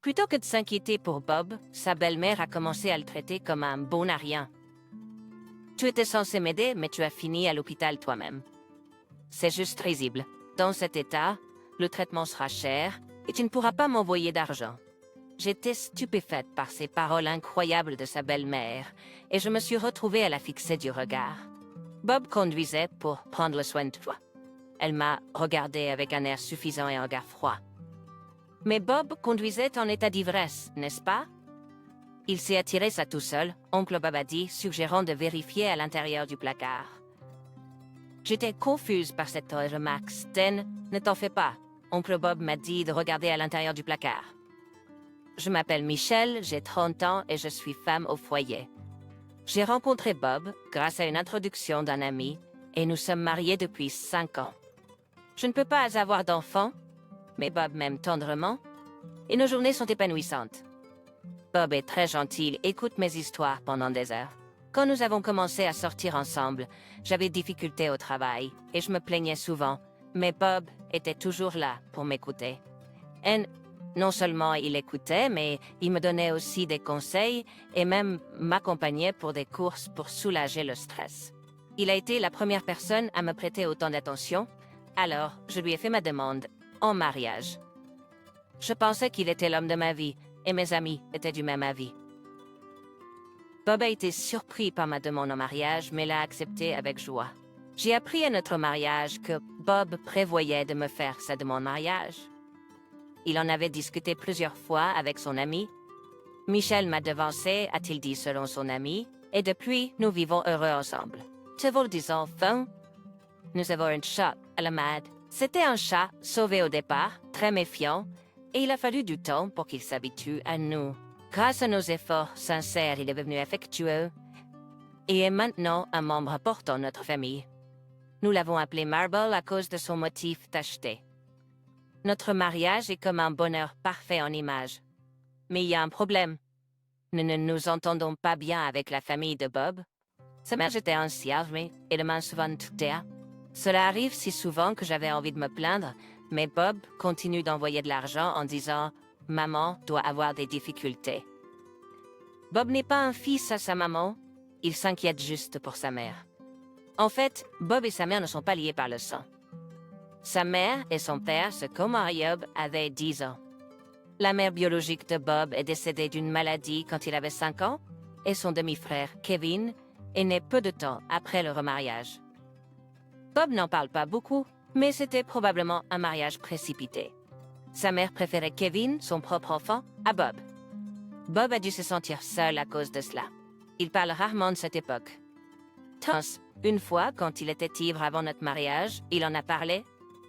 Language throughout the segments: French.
Plutôt que de s'inquiéter pour Bob, sa belle-mère a commencé à le traiter comme un bon à rien. Tu étais censé m'aider, mais tu as fini à l'hôpital toi-même. C'est juste risible. Dans cet état, le traitement sera cher et tu ne pourras pas m'envoyer d'argent. J'étais stupéfaite par ces paroles incroyables de sa belle-mère et je me suis retrouvée à la fixer du regard. Bob conduisait pour prendre soin de toi. Elle m'a regardé avec un air suffisant et un regard froid. Mais Bob conduisait en état d'ivresse, n'est-ce pas? Il s'est attiré ça tout seul, oncle Bob a dit, suggérant de vérifier à l'intérieur du placard. J'étais confuse par cette remarque. Sten, ne t'en fais pas. Oncle Bob m'a dit de regarder à l'intérieur du placard. Je m'appelle Michelle, j'ai 30 ans et je suis femme au foyer. J'ai rencontré Bob grâce à une introduction d'un ami et nous sommes mariés depuis 5 ans. Je ne peux pas avoir d'enfants, mais Bob m'aime tendrement et nos journées sont épanouissantes. Bob est très gentil, il écoute mes histoires pendant des heures. Quand nous avons commencé à sortir ensemble, j'avais des difficultés au travail et je me plaignais souvent, mais Bob était toujours là pour m'écouter. Et non seulement il écoutait, mais il me donnait aussi des conseils et même m'accompagnait pour des courses pour soulager le stress. Il a été la première personne à me prêter autant d'attention, alors je lui ai fait ma demande en mariage. Je pensais qu'il était l'homme de ma vie et mes amis étaient du même avis. Bob a été surpris par ma demande en mariage, mais l'a accepté avec joie. J'ai appris à notre mariage que Bob prévoyait de me faire sa demande en mariage. Il en avait discuté plusieurs fois avec son ami. Michel m'a devancé, a-t-il dit selon son ami, et depuis, nous vivons heureux ensemble. Te vous le disons, enfin, nous avons un chat à la mad. C'était un chat sauvé au départ, très méfiant, et il a fallu du temps pour qu'il s'habitue à nous. Grâce à nos efforts sincères, il est devenu affectueux et est maintenant un membre important de notre famille. Nous l'avons appelé Marble à cause de son motif tacheté. Notre mariage est comme un bonheur parfait en image. Mais il y a un problème. Nous ne nous entendons pas bien avec la famille de Bob. Sa mère était enfermée et de main souvent tuée. Cela arrive si souvent que j'avais envie de me plaindre, mais Bob continue d'envoyer de l'argent en disant « Maman doit avoir des difficultés ». Bob n'est pas un fils à sa maman, il s'inquiète juste pour sa mère. En fait, Bob et sa mère ne sont pas liés par le sang. Sa mère et son père se comarièrent avaient 10 ans. La mère biologique de Bob est décédée d'une maladie quand il avait 5 ans, et son demi-frère, Kevin, est né peu de temps après le remariage. Bob n'en parle pas beaucoup, mais c'était probablement un mariage précipité. Sa mère préférait Kevin, son propre enfant, à Bob. Bob a dû se sentir seul à cause de cela. Il parle rarement de cette époque. Une fois, quand il était ivre avant notre mariage, il en a parlé.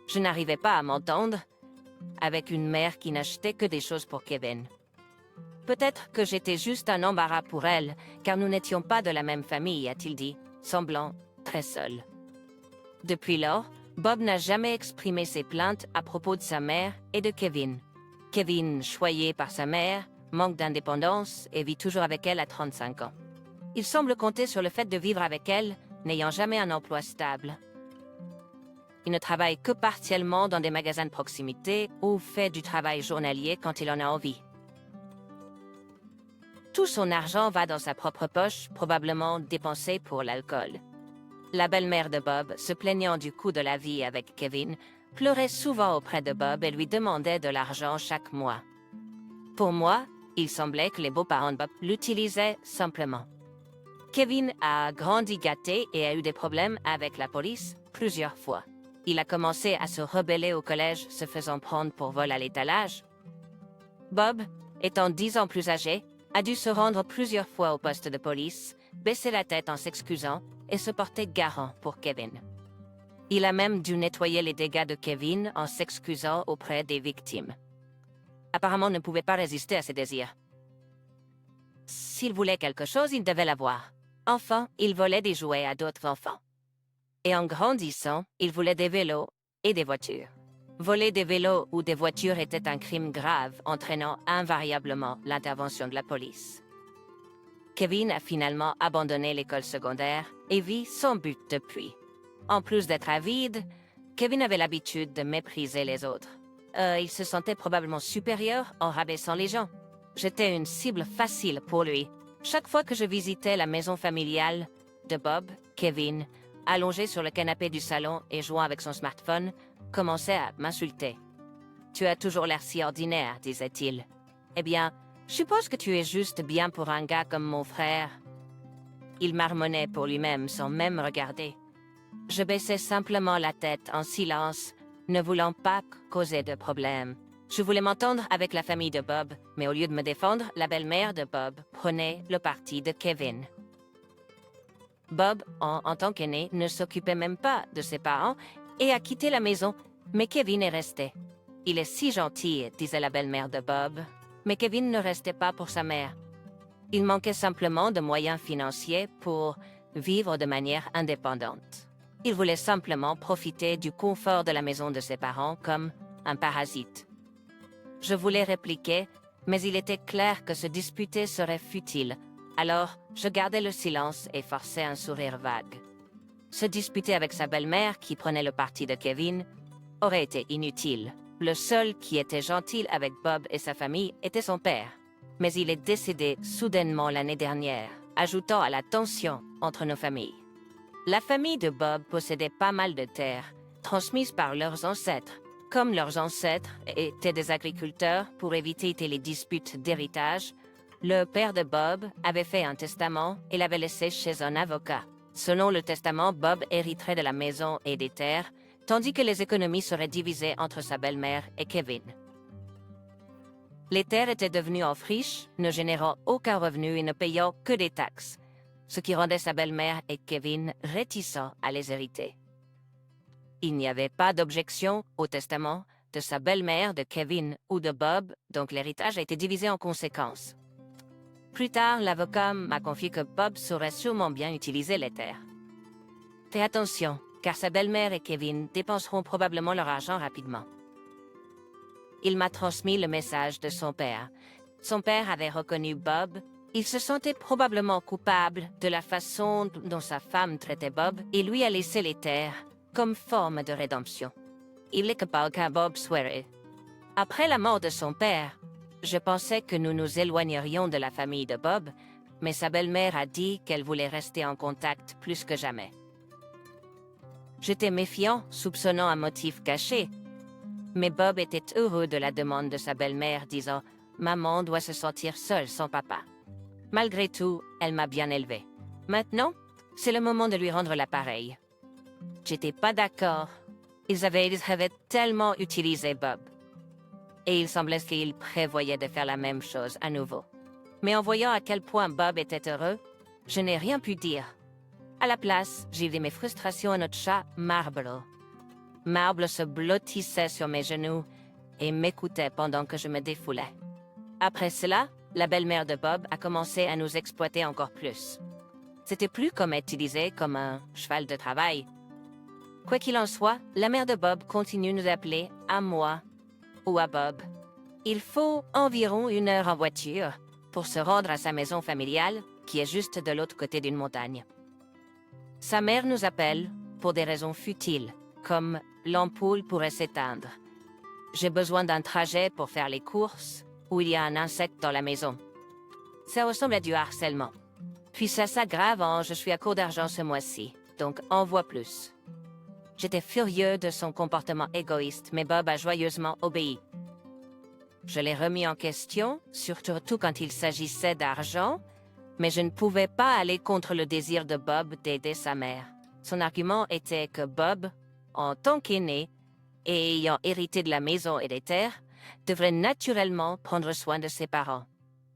Je n'arrivais pas à m'entendre avec une mère qui n'achetait que des choses pour Kevin. Peut-être que j'étais juste un embarras pour elle, car nous n'étions pas de la même famille, a-t-il dit, semblant très seul. Depuis lors, Bob n'a jamais exprimé ses plaintes à propos de sa mère et de Kevin. Kevin, choyé par sa mère, manque d'indépendance et vit toujours avec elle à 35 ans. Il semble compter sur le fait de vivre avec elle, n'ayant jamais un emploi stable. Il ne travaille que partiellement dans des magasins de proximité ou fait du travail journalier quand il en a envie. Tout son argent va dans sa propre poche, probablement dépensé pour l'alcool. La belle-mère de Bob, se plaignant du coût de la vie avec Kevin, pleurait souvent auprès de Bob et lui demandait de l'argent chaque mois. Pour moi, il semblait que les beaux-parents de Bob l'utilisaient simplement. Kevin a grandi gâté et a eu des problèmes avec la police plusieurs fois. Il a commencé à se rebeller au collège, se faisant prendre pour vol à l'étalage. Bob, étant 10 ans plus âgé, a dû se rendre plusieurs fois au poste de police, baisser la tête en s'excusant et se porter garant pour Kevin. Il a même dû nettoyer les dégâts de Kevin en s'excusant auprès des victimes. Apparemment, il ne pouvait pas résister à ses désirs. S'il voulait quelque chose, il devait l'avoir. Enfin, il volait des jouets à d'autres enfants. Et en grandissant, il voulait des vélos et des voitures. Voler des vélos ou des voitures était un crime grave, entraînant invariablement l'intervention de la police. Kevin a finalement abandonné l'école secondaire et vit sans but depuis. En plus d'être avide, Kevin avait l'habitude de mépriser les autres. Il se sentait probablement supérieur en rabaissant les gens. J'étais une cible facile pour lui. Chaque fois que je visitais la maison familiale de Bob, Kevin, allongé sur le canapé du salon et jouant avec son smartphone, commençait à m'insulter. « Tu as toujours l'air si ordinaire, disait-il. Eh bien, je suppose que tu es juste bien pour un gars comme mon frère. » Il marmonnait pour lui-même sans même regarder. Je baissais simplement la tête en silence, ne voulant pas causer de problème. Je voulais m'entendre avec la famille de Bob, mais au lieu de me défendre, la belle-mère de Bob prenait le parti de Kevin. Bob, en tant qu'aîné, ne s'occupait même pas de ses parents et a quitté la maison, mais Kevin est resté. « Il est si gentil », disait la belle-mère de Bob, mais Kevin ne restait pas pour sa mère. Il manquait simplement de moyens financiers pour vivre de manière indépendante. Il voulait simplement profiter du confort de la maison de ses parents comme un parasite. Je voulais répliquer, mais il était clair que se disputer serait futile, alors je gardais le silence et forçais un sourire vague. Se disputer avec sa belle-mère, qui prenait le parti de Kevin, aurait été inutile. Le seul qui était gentil avec Bob et sa famille était son père. Mais il est décédé soudainement l'année dernière, ajoutant à la tension entre nos familles. La famille de Bob possédait pas mal de terres, transmises par leurs ancêtres. Comme leurs ancêtres étaient des agriculteurs pour éviter les disputes d'héritage, le père de Bob avait fait un testament et l'avait laissé chez un avocat. Selon le testament, Bob hériterait de la maison et des terres, tandis que les économies seraient divisées entre sa belle-mère et Kevin. Les terres étaient devenues en friche, ne générant aucun revenu et ne payant que des taxes, ce qui rendait sa belle-mère et Kevin réticents à les hériter. Il n'y avait pas d'objection au testament de sa belle-mère, de Kevin ou de Bob, donc l'héritage a été divisé en conséquence. Plus tard, l'avocat m'a confié que Bob saurait sûrement bien utiliser les terres. Fais attention, car sa belle-mère et Kevin dépenseront probablement leur argent rapidement. Il m'a transmis le message de son père. Son père avait reconnu Bob. Il se sentait probablement coupable de la façon dont sa femme traitait Bob et lui a laissé les terres comme forme de rédemption. Il est capable qu'un Bob soit. Après la mort de son père, je pensais que nous nous éloignerions de la famille de Bob, mais sa belle-mère a dit qu'elle voulait rester en contact plus que jamais. J'étais méfiant, soupçonnant un motif caché, mais Bob était heureux de la demande de sa belle-mère, disant « Maman doit se sentir seule sans papa. » Malgré tout, elle m'a bien élevé. Maintenant, c'est le moment de lui rendre l'appareil. J'étais pas d'accord. Ils avaient tellement utilisé Bob. Et il semblait qu'ils prévoyaient de faire la même chose à nouveau. Mais en voyant à quel point Bob était heureux, je n'ai rien pu dire. À la place, j'ai dit mes frustrations à notre chat Marble. Marble se blottissait sur mes genoux et m'écoutait pendant que je me défoulais. Après cela, la belle-mère de Bob a commencé à nous exploiter encore plus. C'était plus comme être utilisé comme un cheval de travail. Quoi qu'il en soit, la mère de Bob continue de nous appeler à moi ou à Bob. Il faut environ 1 heure en voiture pour se rendre à sa maison familiale, qui est juste de l'autre côté d'une montagne. Sa mère nous appelle pour des raisons futiles, comme l'ampoule pourrait s'éteindre. J'ai besoin d'un trajet pour faire les courses, ou il y a un insecte dans la maison. Ça ressemble à du harcèlement. Puis ça s'aggrave en « je suis à court d'argent ce mois-ci, donc envoie plus ». J'étais furieux de son comportement égoïste, mais Bob a joyeusement obéi. Je l'ai remis en question, surtout quand il s'agissait d'argent, mais je ne pouvais pas aller contre le désir de Bob d'aider sa mère. Son argument était que Bob, en tant qu'aîné et ayant hérité de la maison et des terres, devrait naturellement prendre soin de ses parents.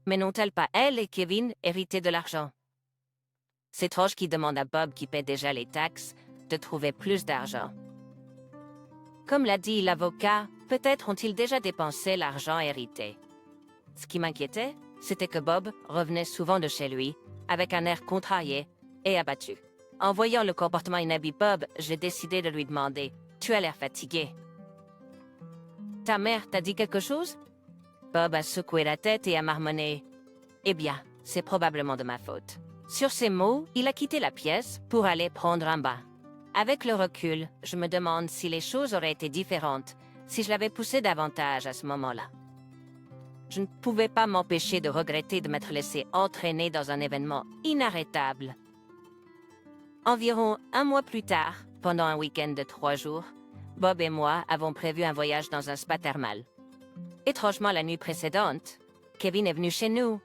Mais n'ont-elles pas, elle et Kevin, hérité de l'argent? C'est étrange qu'il demande à Bob, qui paie déjà les taxes, de trouver plus d'argent. Comme l'a dit l'avocat, peut-être ont-ils déjà dépensé l'argent hérité. Ce qui m'inquiétait, c'était que Bob revenait souvent de chez lui, avec un air contrarié et abattu. En voyant le comportement inhabile de Bob, j'ai décidé de lui demander « Tu as l'air fatigué. Ta mère t'a dit quelque chose ?» Bob a secoué la tête et a marmonné « Eh bien, c'est probablement de ma faute. » Sur ces mots, il a quitté la pièce pour aller prendre un bain. Avec le recul, je me demande si les choses auraient été différentes si je l'avais poussé davantage à ce moment-là. Je ne pouvais pas m'empêcher de regretter de m'être laissé entraîner dans un événement inarrêtable. Environ un mois plus tard, pendant un week-end de 3 jours, Bob et moi avons prévu un voyage dans un spa thermal. Étrangement, la nuit précédente, Kevin est venu chez nous.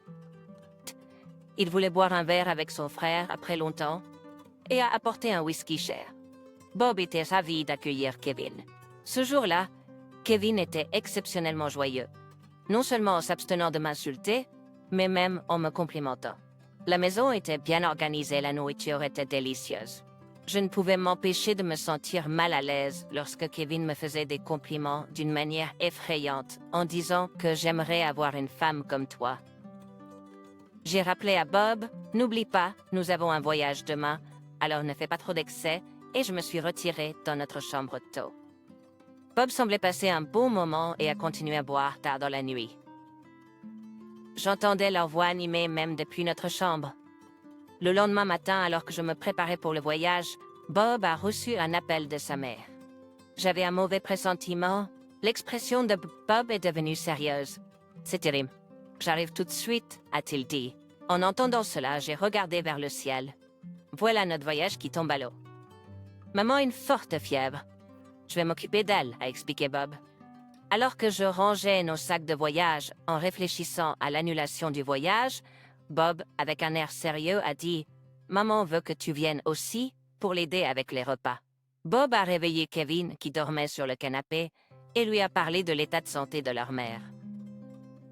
Il voulait boire un verre avec son frère après longtemps et a apporté un whisky cher. Bob était ravi d'accueillir Kevin. Ce jour-là, Kevin était exceptionnellement joyeux, non seulement en s'abstenant de m'insulter, mais même en me complimentant. La maison était bien organisée, la nourriture était délicieuse. Je ne pouvais m'empêcher de me sentir mal à l'aise lorsque Kevin me faisait des compliments d'une manière effrayante en disant que j'aimerais avoir une femme comme toi. J'ai rappelé à Bob, n'oublie pas, nous avons un voyage demain, alors ne fais pas trop d'excès, et je me suis retirée dans notre chambre tôt. Bob semblait passer un bon moment et a continué à boire tard dans la nuit. J'entendais leur voix animée même depuis notre chambre. Le lendemain matin, alors que je me préparais pour le voyage, Bob a reçu un appel de sa mère. J'avais un mauvais pressentiment. L'expression de Bob est devenue sérieuse. C'est terrible. J'arrive tout de suite, a-t-il dit. En entendant cela, j'ai regardé vers le ciel. Voilà notre voyage qui tombe à l'eau. Maman a une forte fièvre. Je vais m'occuper d'elle, a expliqué Bob. Alors que je rangeais nos sacs de voyage en réfléchissant à l'annulation du voyage, Bob, avec un air sérieux, a dit « Maman veut que tu viennes aussi pour l'aider avec les repas. » Bob a réveillé Kevin, qui dormait sur le canapé, et lui a parlé de l'état de santé de leur mère.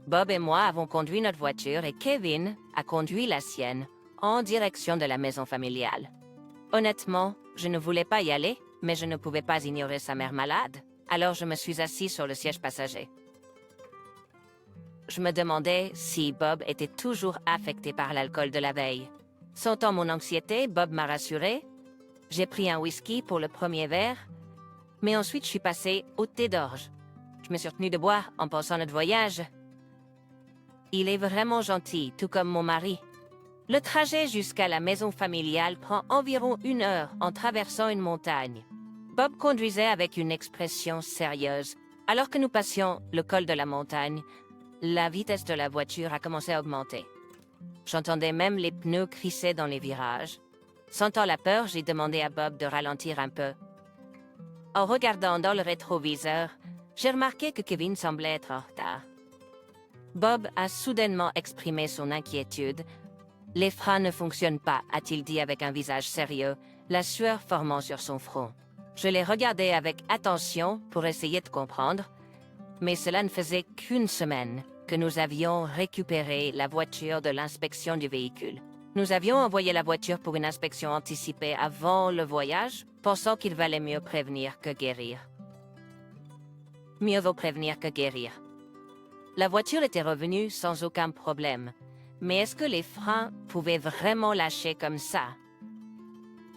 Bob et moi avons conduit notre voiture et Kevin a conduit la sienne en direction de la maison familiale. Honnêtement, je ne voulais pas y aller, mais je ne pouvais pas ignorer sa mère malade, alors je me suis assis sur le siège passager. Je me demandais si Bob était toujours affecté par l'alcool de la veille. Sentant mon anxiété, Bob m'a rassuré. J'ai pris un whisky pour le premier verre, mais ensuite je suis passé au thé d'orge. Je me suis retenu de boire en pensant à notre voyage. Il est vraiment gentil, tout comme mon mari. Le trajet jusqu'à la maison familiale prend environ 1 heure en traversant une montagne. Bob conduisait avec une expression sérieuse. Alors que nous passions le col de la montagne, la vitesse de la voiture a commencé à augmenter. J'entendais même les pneus crisser dans les virages. Sentant la peur, j'ai demandé à Bob de ralentir un peu. En regardant dans le rétroviseur, j'ai remarqué que Kevin semblait être en retard. Bob a soudainement exprimé son inquiétude. « Les freins ne fonctionnent pas », a-t-il dit avec un visage sérieux, la sueur formant sur son front. Je l'ai regardé avec attention pour essayer de comprendre, mais cela ne faisait qu'1 semaine que nous avions récupéré la voiture de l'inspection du véhicule. Nous avions envoyé la voiture pour une inspection anticipée avant le voyage, pensant qu'il valait mieux prévenir que guérir. Mieux vaut prévenir que guérir. La voiture était revenue sans aucun problème, mais est-ce que les freins pouvaient vraiment lâcher comme ça?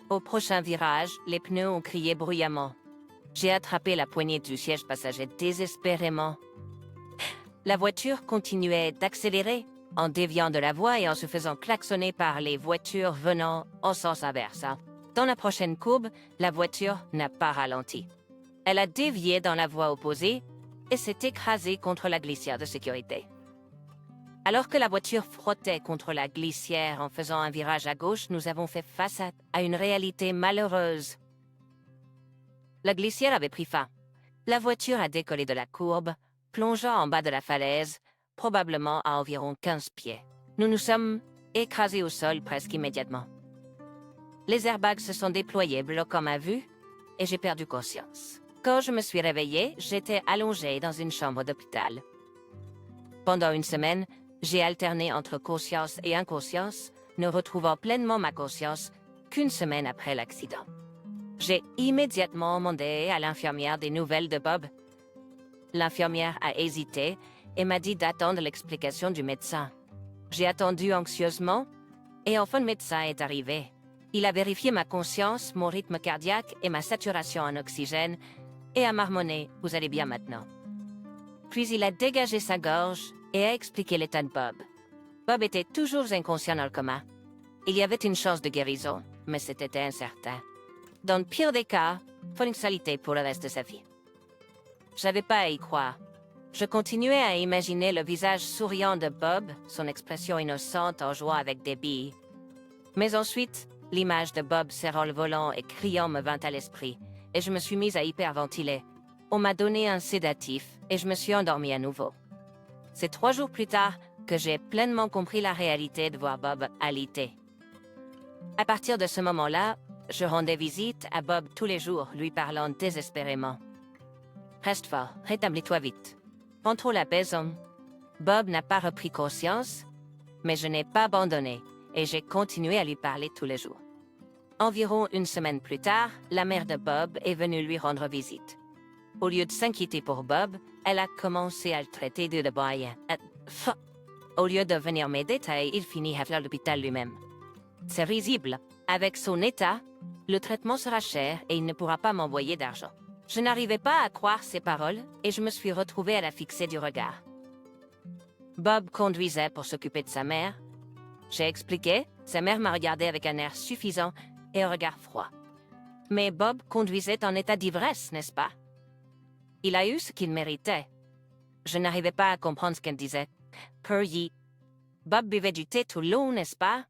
Au prochain virage, les pneus ont crié bruyamment. J'ai attrapé la poignée du siège passager désespérément. La voiture continuait d'accélérer, en déviant de la voie et en se faisant klaxonner par les voitures venant en sens inverse. Dans la prochaine courbe, la voiture n'a pas ralenti. Elle a dévié dans la voie opposée et s'est écrasée contre la glissière de sécurité. Alors que la voiture frottait contre la glissière en faisant un virage à gauche, nous avons fait face à une réalité malheureuse. La glissière avait pris fin. La voiture a décollé de la courbe, plongeant en bas de la falaise, probablement à environ 15 pieds. Nous nous sommes écrasés au sol presque immédiatement. Les airbags se sont déployés, bloquant ma vue, et j'ai perdu conscience. Quand je me suis réveillée, j'étais allongée dans une chambre d'hôpital. Pendant 1 semaine, j'ai alterné entre conscience et inconscience, ne retrouvant pleinement ma conscience qu'1 semaine après l'accident. J'ai immédiatement demandé à l'infirmière des nouvelles de Bob. L'infirmière a hésité et m'a dit d'attendre l'explication du médecin. J'ai attendu anxieusement et enfin le médecin est arrivé. Il a vérifié ma conscience, mon rythme cardiaque et ma saturation en oxygène et a marmonné « Vous allez bien maintenant ». Puis il a dégagé sa gorge et a expliqué l'état de Bob. Bob était toujours inconscient dans le coma. Il y avait une chance de guérison, mais c'était incertain. Dans le pire des cas, fonctionnalité pour le reste de sa vie. J'avais pas à y croire. Je continuais à imaginer le visage souriant de Bob, son expression innocente en jouant avec des billes. Mais ensuite, l'image de Bob serrant le volant et criant me vint à l'esprit, et je me suis mise à hyperventiler. On m'a donné un sédatif, et je me suis endormie à nouveau. C'est 3 jours plus tard que j'ai pleinement compris la réalité de voir Bob alité. À partir de ce moment-là, je rendais visite à Bob tous les jours, lui parlant désespérément. « Reste fort, rétablis-toi vite. Rentre la maison. » Bob n'a pas repris conscience, mais je n'ai pas abandonné, et j'ai continué à lui parler tous les jours. Environ 1 semaine plus tard, la mère de Bob est venue lui rendre visite. Au lieu de s'inquiéter pour Bob, elle a commencé à le traiter de débraillant. Au lieu de venir m'aider, il finit à faire l'hôpital lui-même. C'est risible. Avec son état, le traitement sera cher et il ne pourra pas m'envoyer d'argent. Je n'arrivais pas à croire ses paroles et je me suis retrouvée à la fixer du regard. Bob conduisait pour s'occuper de sa mère. J'ai expliqué, sa mère m'a regardé avec un air suffisant et un regard froid. Mais Bob conduisait en état d'ivresse, n'est-ce pas? Il a eu ce qu'il méritait. Je n'arrivais pas à comprendre ce qu'elle disait. Bob buvait du thé tout long, n'est-ce pas?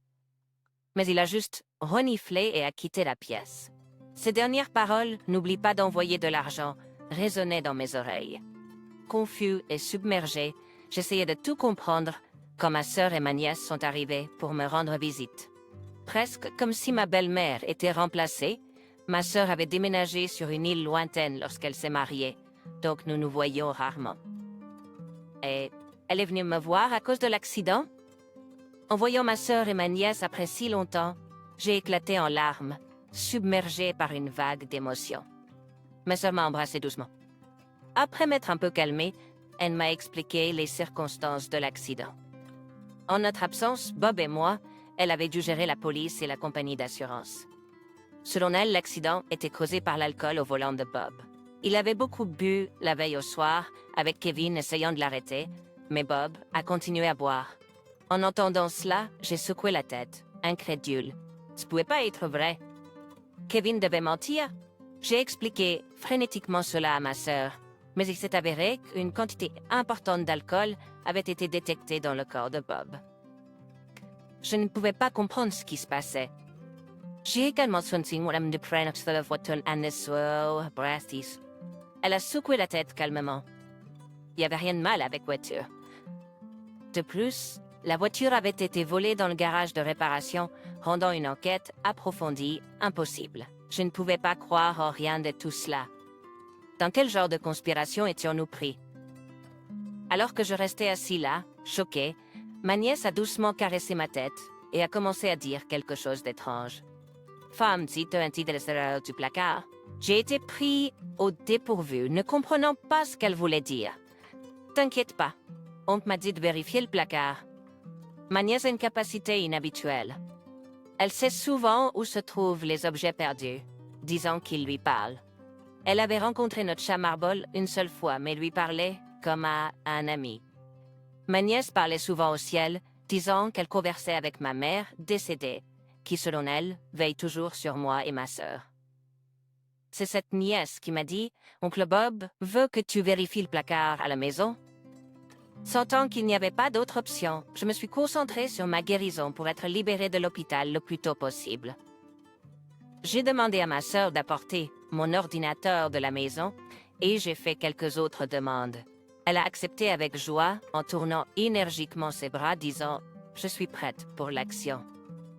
Mais il a juste reniflé et a quitté la pièce. Ces dernières paroles, « N'oublie pas d'envoyer de l'argent », résonnaient dans mes oreilles. Confus et submergé, j'essayais de tout comprendre quand ma sœur et ma nièce sont arrivées pour me rendre visite. Presque comme si ma belle-mère était remplacée, ma sœur avait déménagé sur une île lointaine lorsqu'elle s'est mariée, donc nous nous voyions rarement. Et elle est venue me voir à cause de l'accident? En voyant ma sœur et ma nièce après si longtemps, j'ai éclaté en larmes, submergée par une vague d'émotions. Ma sœur m'a embrassée doucement. Après m'être un peu calmée, elle m'a expliqué les circonstances de l'accident. En notre absence, Bob et moi, elle avait dû gérer la police et la compagnie d'assurance. Selon elle, l'accident était causé par l'alcool au volant de Bob. Il avait beaucoup bu la veille au soir, avec Kevin essayant de l'arrêter, mais Bob a continué à boire. En entendant cela, j'ai secoué la tête, incrédule. Ça ne pouvait pas être vrai. Kevin devait mentir. J'ai expliqué frénétiquement cela à ma sœur, mais il s'est avéré qu'une quantité importante d'alcool avait été détectée dans le corps de Bob. Je ne pouvais pas comprendre ce qui se passait. J'ai également senti Madame Dupren sur la voiture Brastis. Elle a secoué la tête calmement. Il n'y avait rien de mal avec la voiture. De plus, la voiture avait été volée dans le garage de réparation, rendant une enquête approfondie impossible. Je ne pouvais pas croire en rien de tout cela. Dans quel genre de conspiration étions-nous pris? Alors que je restais assis là, choqué, ma nièce a doucement caressé ma tête et a commencé à dire quelque chose d'étrange. Femme, si tu as du placard. J'ai été pris au dépourvu, ne comprenant pas ce qu'elle voulait dire. T'inquiète pas, on m'a dit de vérifier le placard. Ma nièce a une capacité inhabituelle. Elle sait souvent où se trouvent les objets perdus, disant qu'ils lui parlent. Elle avait rencontré notre chat Marble une seule fois, mais lui parlait comme à un ami. Ma nièce parlait souvent au ciel, disant qu'elle conversait avec ma mère, décédée, qui, selon elle, veille toujours sur moi et ma sœur. C'est cette nièce qui m'a dit « Oncle Bob veut que tu vérifies le placard à la maison ?» Sentant qu'il n'y avait pas d'autre option, je me suis concentrée sur ma guérison pour être libérée de l'hôpital le plus tôt possible. J'ai demandé à ma sœur d'apporter mon ordinateur de la maison et j'ai fait quelques autres demandes. Elle a accepté avec joie en tournant énergiquement ses bras, disant « Je suis prête pour l'action ».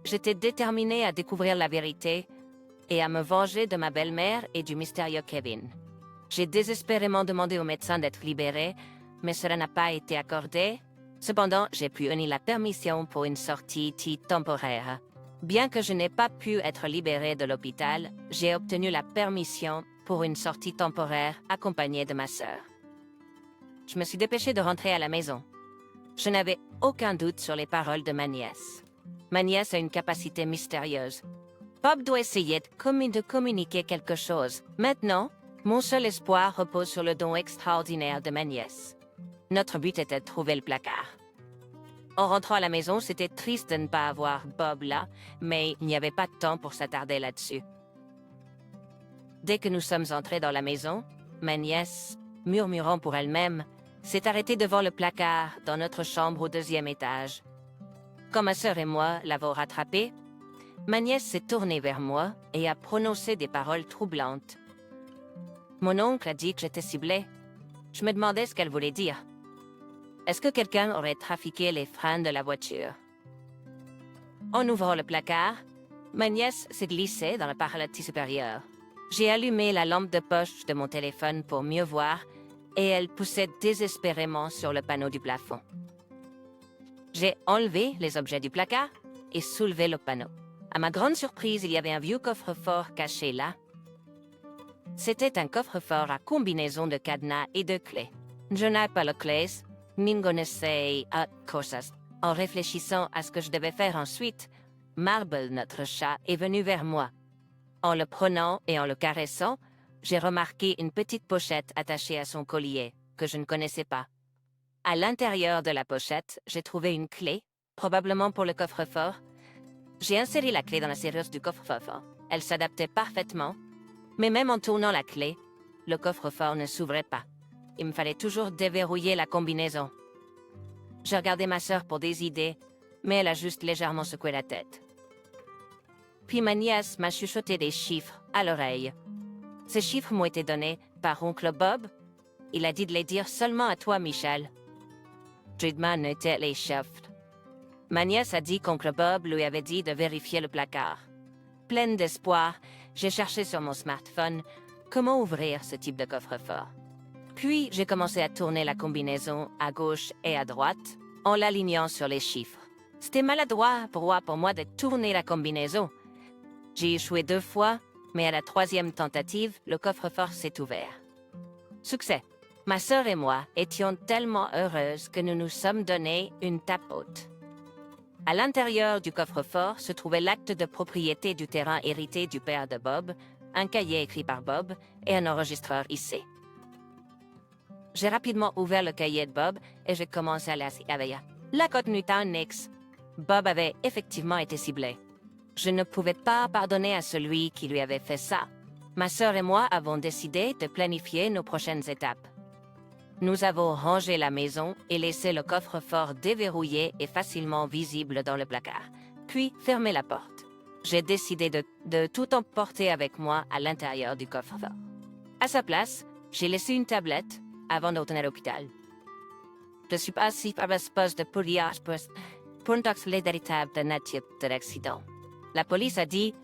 J'étais déterminée à découvrir la vérité et à me venger de ma belle-mère et du mystérieux Kevin. J'ai désespérément demandé au médecin d'être libérée, mais cela n'a pas été accordé. Cependant, j'ai pu obtenir la permission pour une sortie temporaire. Bien que je n'ai pas pu être libérée de l'hôpital, j'ai obtenu la permission pour une sortie temporaire accompagnée de ma sœur. Je me suis dépêchée de rentrer à la maison. Je n'avais aucun doute sur les paroles de ma nièce. Ma nièce a une capacité mystérieuse. Bob doit essayer de communiquer quelque chose. Maintenant, mon seul espoir repose sur le don extraordinaire de ma nièce. Notre but était de trouver le placard. En rentrant à la maison, c'était triste de ne pas avoir Bob là, mais il n'y avait pas de temps pour s'attarder là-dessus. Dès que nous sommes entrés dans la maison, ma nièce murmurant pour elle-même, s'est arrêtée devant le placard dans notre chambre au 2e étage. Quand ma sœur et moi l'avons rattrapée, ma nièce s'est tournée vers moi et a prononcé des paroles troublantes. Mon oncle a dit que j'étais ciblée. Je me demandais ce qu'elle voulait dire. Est-ce que quelqu'un aurait trafiqué les freins de la voiture? En ouvrant le placard, ma nièce s'est glissée dans la partie supérieure. J'ai allumé la lampe de poche de mon téléphone pour mieux voir et elle poussait désespérément sur le panneau du plafond. J'ai enlevé les objets du placard et soulevé le panneau. À ma grande surprise, il y avait un vieux coffre-fort caché là. C'était un coffre-fort à combinaison de cadenas et de clés. Je n'ai pas les clés, ni ne connaissais cosas. En réfléchissant à ce que je devais faire ensuite, Marble, notre chat, est venu vers moi. En le prenant et en le caressant, j'ai remarqué une petite pochette attachée à son collier, que je ne connaissais pas. À l'intérieur de la pochette, j'ai trouvé une clé, probablement pour le coffre-fort. J'ai inséré la clé dans la serrure du coffre-fort. Elle s'adaptait parfaitement, mais même en tournant la clé, le coffre-fort ne s'ouvrait pas. Il me fallait toujours déverrouiller la combinaison. J'ai regardé ma sœur pour des idées, mais elle a juste légèrement secoué la tête. Puis ma nièce m'a chuchoté des chiffres à l'oreille. Ces chiffres m'ont été donnés par oncle Bob. Il a dit de les dire seulement à toi, Michel. J'ai noté les chiffres. Ma nièce a dit qu'oncle Bob lui avait dit de vérifier le placard. Pleine d'espoir, j'ai cherché sur mon smartphone comment ouvrir ce type de coffre-fort. Puis, j'ai commencé à tourner la combinaison à gauche et à droite, en l'alignant sur les chiffres. C'était maladroit pour moi de tourner la combinaison. J'ai échoué 2 fois, mais à la 3e tentative, le coffre-fort s'est ouvert. Succès! Ma sœur et moi étions tellement heureuses que nous nous sommes donné une tapote. À l'intérieur du coffre-fort se trouvait l'acte de propriété du terrain hérité du père de Bob, un cahier écrit par Bob et un enregistreur hissé. J'ai rapidement ouvert le cahier de Bob et j'ai commencé à lire. La contenu Nix. Bob avait effectivement été ciblé. Je ne pouvais pas pardonner à celui qui lui avait fait ça. Ma sœur et moi avons décidé de planifier nos prochaines étapes. Nous avons rangé la maison et laissé le coffre-fort déverrouillé et facilement visible dans le placard, puis fermé la porte. J'ai décidé de tout emporter avec moi à l'intérieur du coffre-fort. À sa place, j'ai laissé une tablette avant de retourner à l'hôpital. Je suis passé par l'espace de police pour une toxicité véritable de nature de l'accident. La police a dit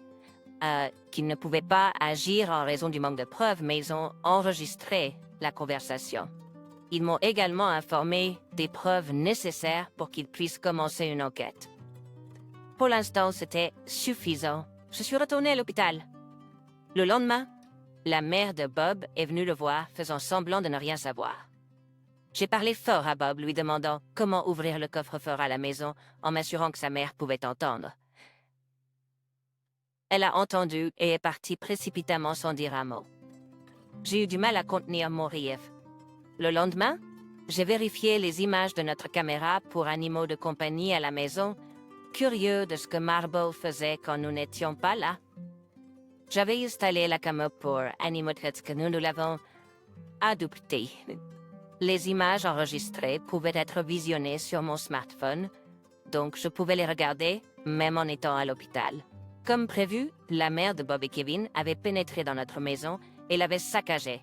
qu'ils ne pouvaient pas agir en raison du manque de preuves, mais ils ont enregistré la conversation. Ils m'ont également informé des preuves nécessaires pour qu'ils puissent commencer une enquête. Pour l'instant, c'était suffisant. Je suis retournée à l'hôpital. Le lendemain, la mère de Bob est venue le voir, faisant semblant de ne rien savoir. J'ai parlé fort à Bob, lui demandant comment ouvrir le coffre-fort à la maison, en m'assurant que sa mère pouvait entendre. Elle a entendu et est partie précipitamment sans dire un mot. J'ai eu du mal à contenir mon rire. Le lendemain, j'ai vérifié les images de notre caméra pour animaux de compagnie à la maison, curieux de ce que Marble faisait quand nous n'étions pas là. J'avais installé la caméra pour animaux que nous l'avons adopté. Les images enregistrées pouvaient être visionnées sur mon smartphone, donc je pouvais les regarder même en étant à l'hôpital. Comme prévu, la mère de Bob et Kevin avait pénétré dans notre maison et l'avait saccagée.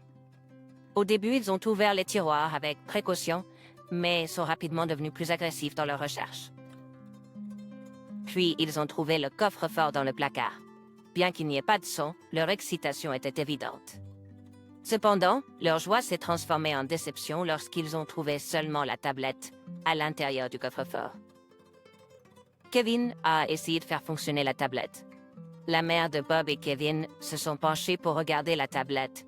Au début, ils ont ouvert les tiroirs avec précaution, mais sont rapidement devenus plus agressifs dans leur recherche. Puis, ils ont trouvé le coffre-fort dans le placard. Bien qu'il n'y ait pas de son, leur excitation était évidente. Cependant, leur joie s'est transformée en déception lorsqu'ils ont trouvé seulement la tablette à l'intérieur du coffre-fort. Kevin a essayé de faire fonctionner la tablette. La mère de Bob et Kevin se sont penchés pour regarder la tablette,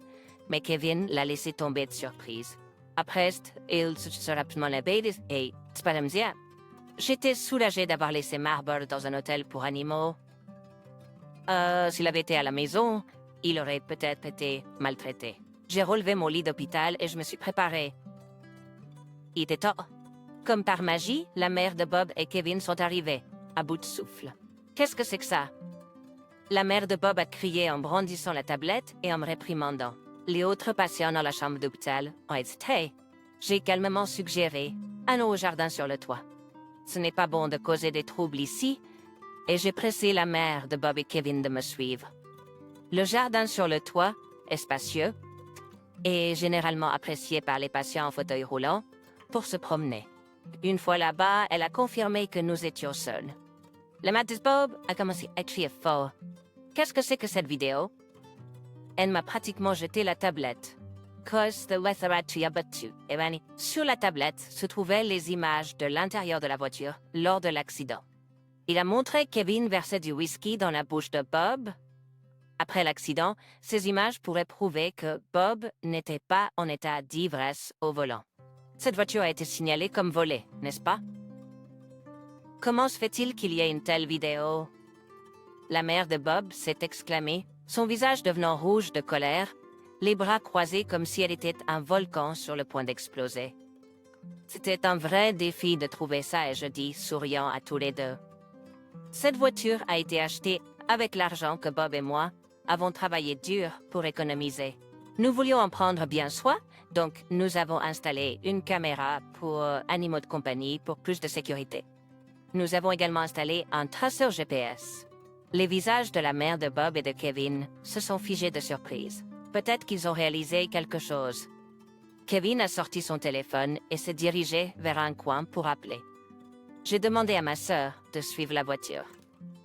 mais Kevin l'a laissé tomber de surprise. Après, il se rapidement levé et j'étais soulagée d'avoir laissé Marble dans un hôtel pour animaux. S'il avait été à la maison, il aurait peut-être été maltraité. J'ai relevé mon lit d'hôpital et je me suis préparée. Il était tard. Comme par magie, la mère de Bob et Kevin sont arrivés, à bout de souffle. Qu'est-ce que c'est que ça? La mère de Bob a crié en brandissant la tablette et en me réprimandant. les autres patients dans la chambre d'hôpital ont hésité. J'ai calmement suggéré « Allons au jardin sur le toit. Ce n'est pas bon de causer des troubles ici. » Et j'ai pressé la mère de Bob et Kevin de me suivre. Le jardin sur le toit est spacieux et généralement apprécié par les patients en fauteuil roulant pour se promener. Une fois là-bas, elle a confirmé que nous étions seuls. La mère de Bob a commencé à crier fort. « Qu'est-ce que c'est que cette vidéo? » Elle m'a pratiquement jeté la tablette. Cause de Weatheratu abattu. Sur la tablette se trouvaient les images de l'intérieur de la voiture lors de l'accident. Il a montré Kevin verser du whisky dans la bouche de Bob. Après l'accident, ces images pourraient prouver que Bob n'était pas en état d'ivresse au volant. Cette voiture a été signalée comme volée, n'est-ce pas? Comment se fait-il qu'il y ait une telle vidéo? La mère de Bob s'est exclamée, son visage devenant rouge de colère, les bras croisés comme si elle était un volcan sur le point d'exploser. C'était un vrai défi de trouver ça, et je dis, souriant à tous les deux. Cette voiture a été achetée avec l'argent que Bob et moi avons travaillé dur pour économiser. Nous voulions en prendre bien soin, donc nous avons installé une caméra pour animaux de compagnie pour plus de sécurité. Nous avons également installé un traceur GPS. Les visages de la mère de Bob et de Kevin se sont figés de surprise. Peut-être qu'ils ont réalisé quelque chose. Kevin a sorti son téléphone et s'est dirigé vers un coin pour appeler. J'ai demandé à ma sœur de suivre la voiture.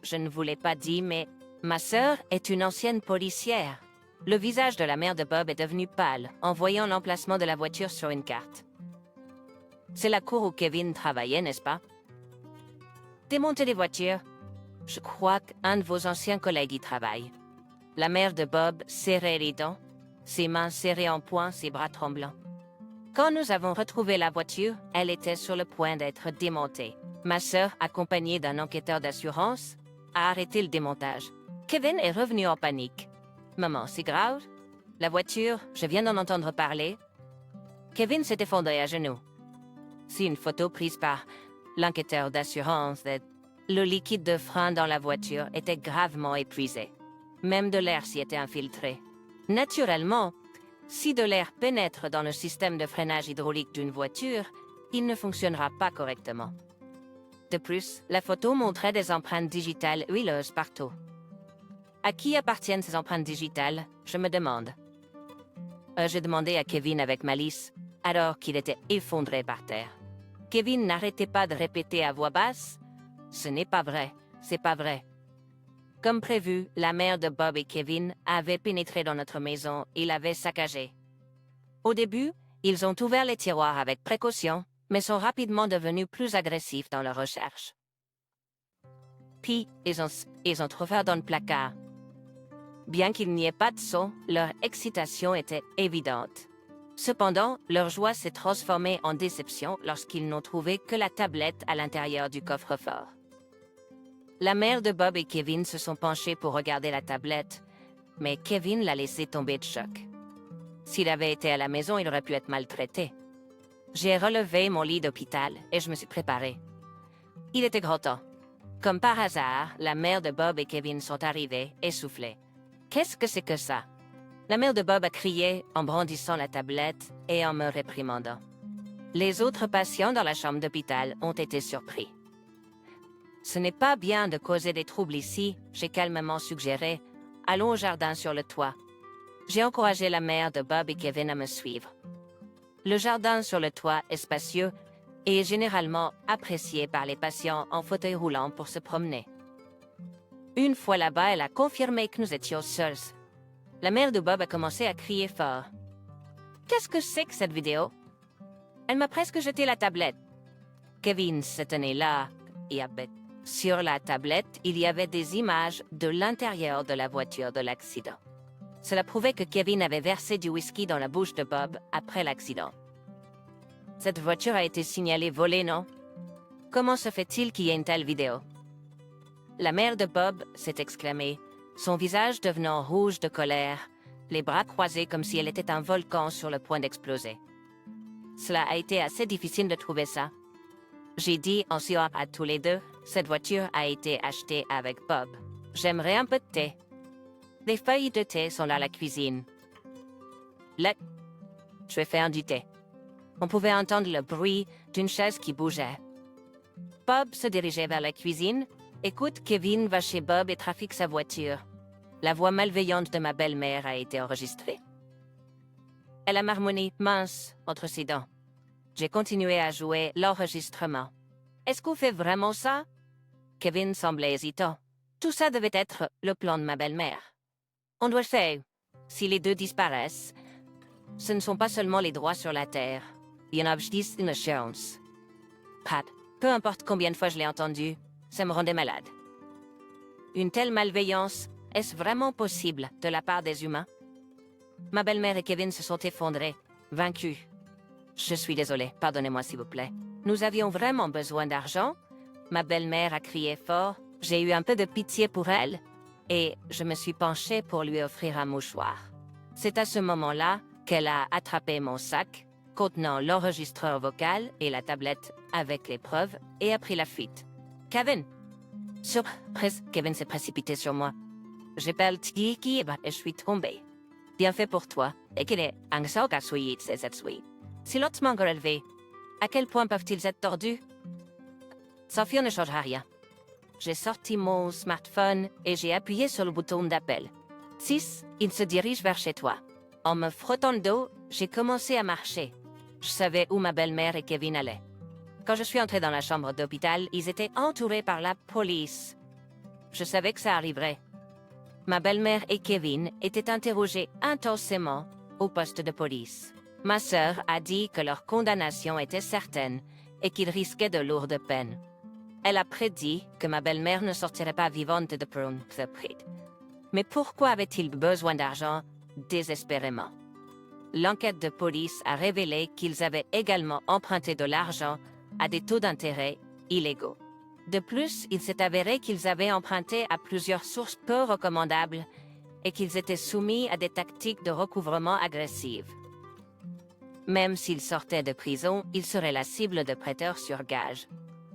Je ne vous l'ai pas dit, mais ma sœur est une ancienne policière. Le visage de la mère de Bob est devenu pâle en voyant l'emplacement de la voiture sur une carte. C'est la cour où Kevin travaillait, n'est-ce pas? Démontez les voitures. Je crois qu'un de vos anciens collègues y travaille. La mère de Bob serrait les dents, ses mains serrées en poing, ses bras tremblants. Quand nous avons retrouvé la voiture, elle était sur le point d'être démontée. Ma sœur, accompagnée d'un enquêteur d'assurance, a arrêté le démontage. Kevin est revenu en panique. « Maman, c'est grave? La voiture, je viens d'en entendre parler. » Kevin s'est effondré à genoux. C'est une photo prise par l'enquêteur d'assurance. Le liquide de frein dans la voiture était gravement épuisé. Même de l'air s'y était infiltré. Naturellement, si de l'air pénètre dans le système de freinage hydraulique d'une voiture, il ne fonctionnera pas correctement. De plus, la photo montrait des empreintes digitales huileuses partout. À qui appartiennent ces empreintes digitales, je me demande. J'ai demandé à Kevin avec malice, alors qu'il était effondré par terre. Kevin n'arrêtait pas de répéter à voix basse « Ce n'est pas vrai, c'est pas vrai ». Comme prévu, la mère de Bob et Kevin avait pénétré dans notre maison et l'avait saccagée. Au début, ils ont ouvert les tiroirs avec précaution, mais sont rapidement devenus plus agressifs dans leur recherche. Puis, ils ont trouvé dans le placard. Bien qu'il n'y ait pas de son, leur excitation était évidente. Cependant, leur joie s'est transformée en déception lorsqu'ils n'ont trouvé que la tablette à l'intérieur du coffre-fort. La mère de Bob et Kevin se sont penchés pour regarder la tablette, mais Kevin l'a laissé tomber de choc. S'il avait été à la maison, il aurait pu être maltraité. J'ai relevé mon lit d'hôpital et je me suis préparée. Il était grand temps. Comme par hasard, la mère de Bob et Kevin sont arrivés, essoufflés. « Qu'est-ce que c'est que ça? » La mère de Bob a crié en brandissant la tablette et en me réprimandant. Les autres patients dans la chambre d'hôpital ont été surpris. « Ce n'est pas bien de causer des troubles ici, j'ai calmement suggéré. Allons au jardin sur le toit. » J'ai encouragé la mère de Bob et Kevin à me suivre. Le jardin sur le toit est spacieux et est généralement apprécié par les patients en fauteuil roulant pour se promener. Une fois là-bas, elle a confirmé que nous étions seuls. La mère de Bob a commencé à crier fort. « Qu'est-ce que c'est que cette vidéo? » Elle m'a presque jeté la tablette. Kevin se tenait là et sur la tablette, il y avait des images de l'intérieur de la voiture de l'accident. Cela prouvait que Kevin avait versé du whisky dans la bouche de Bob après l'accident. Cette voiture a été signalée volée, non? Comment se fait-il qu'il y ait une telle vidéo? La mère de Bob s'est exclamée, son visage devenant rouge de colère, les bras croisés comme si elle était un volcan sur le point d'exploser. Cela a été assez difficile de trouver ça. J'ai dit en souriant à tous les deux, cette voiture a été achetée avec Bob. J'aimerais un peu de thé. Des feuilles de thé sont dans la cuisine. Là, je vais faire du thé. On pouvait entendre le bruit d'une chaise qui bougeait. Bob se dirigeait vers la cuisine. Écoute, Kevin va chez Bob et trafique sa voiture. La voix malveillante de ma belle-mère a été enregistrée. Elle a marmonné mince entre ses dents. J'ai continué à jouer l'enregistrement. Est-ce qu'on fait vraiment ça? Kevin semblait hésitant. Tout ça devait être le plan de ma belle-mère. On doit faire. Si les deux disparaissent, ce ne sont pas seulement les droits sur la terre. Il y en a une assurance. Pat, peu importe combien de fois je l'ai entendu, ça me rendait malade. Une telle malveillance, est-ce vraiment possible de la part des humains? Ma belle-mère et Kevin se sont effondrés, vaincus. Je suis désolée, pardonnez-moi s'il vous plaît. Nous avions vraiment besoin d'argent. Ma belle-mère a crié fort. J'ai eu un peu de pitié pour elle et je me suis penchée pour lui offrir un mouchoir. C'est à ce moment-là qu'elle a attrapé mon sac contenant l'enregistreur vocal et la tablette avec les preuves et a pris la fuite. Kevin! Surprise, Kevin s'est précipité sur moi. J'ai perdu Tiki et je suis tombée. Bien fait pour toi. Et qu'il est un sac à souiller, c'est cette suite. Si l'autre manque relevé, à quel point peuvent-ils être tordus? Sophia ne changera rien. J'ai sorti mon smartphone et j'ai appuyé sur le bouton d'appel. 6, il se dirige vers chez toi. En me frottant le dos, j'ai commencé à marcher. Je savais où ma belle-mère et Kevin allaient. Quand je suis entrée dans la chambre d'hôpital, ils étaient entourés par la police. Je savais que ça arriverait. Ma belle-mère et Kevin étaient interrogés intensément au poste de police. Ma sœur a dit que leur condamnation était certaine et qu'ils risquaient de lourdes peines. Elle a prédit que ma belle-mère ne sortirait pas vivante de prison. Mais pourquoi avait-il besoin d'argent désespérément? L'enquête de police a révélé qu'ils avaient également emprunté de l'argent à des taux d'intérêt illégaux. De plus, il s'est avéré qu'ils avaient emprunté à plusieurs sources peu recommandables et qu'ils étaient soumis à des tactiques de recouvrement agressives. Même s'ils sortaient de prison, ils seraient la cible de prêteurs sur gage.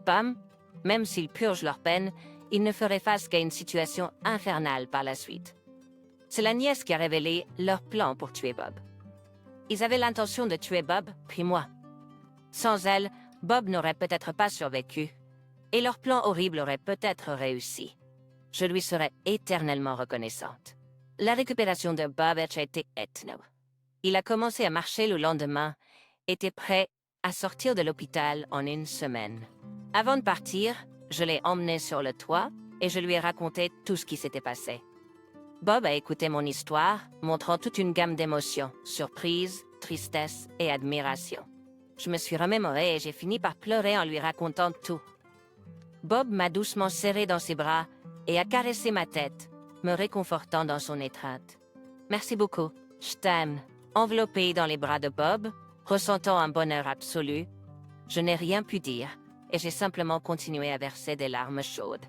Bam, même s'ils purgent leur peine, ils ne feraient face qu'à une situation infernale par la suite. C'est la nièce qui a révélé leur plan pour tuer Bob. Ils avaient l'intention de tuer Bob, puis moi. Sans elle, Bob n'aurait peut-être pas survécu, et leur plan horrible aurait peut-être réussi. Je lui serais éternellement reconnaissante. La récupération de Bob a été étonnante. Il a commencé à marcher le lendemain, était prêt à sortir de l'hôpital en une semaine. Avant de partir, je l'ai emmené sur le toit et je lui ai raconté tout ce qui s'était passé. Bob a écouté mon histoire, montrant toute une gamme d'émotions, surprise, tristesse et admiration. Je me suis remémorée et j'ai fini par pleurer en lui racontant tout. Bob m'a doucement serré dans ses bras et a caressé ma tête, me réconfortant dans son étreinte. Merci beaucoup, je t'aime. Enveloppé dans les bras de Bob, ressentant un bonheur absolu, je n'ai rien pu dire et j'ai simplement continué à verser des larmes chaudes.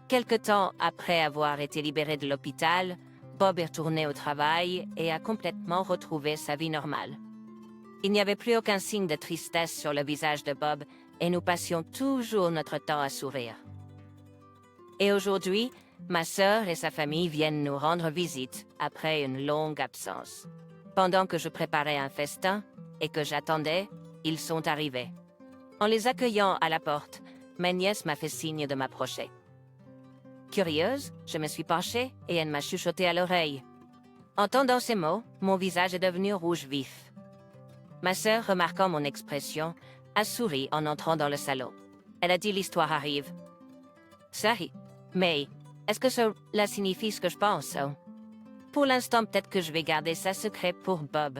Quelque temps après avoir été libéré de l'hôpital, Bob est retourné au travail et a complètement retrouvé sa vie normale. Il n'y avait plus aucun signe de tristesse sur le visage de Bob et nous passions toujours notre temps à sourire. Et aujourd'hui, ma sœur et sa famille viennent nous rendre visite après une longue absence. Pendant que je préparais un festin et que j'attendais, ils sont arrivés. En les accueillant à la porte, ma nièce m'a fait signe de m'approcher. Curieuse, je me suis penchée et elle m'a chuchoté à l'oreille. Entendant ces mots, mon visage est devenu rouge vif. Ma sœur, remarquant mon expression, a souri en entrant dans le salon. Elle a dit l'histoire arrive. Ça, mais est-ce que cela signifie ce que je pense? Pour l'instant, peut-être que je vais garder ça secret pour Bob.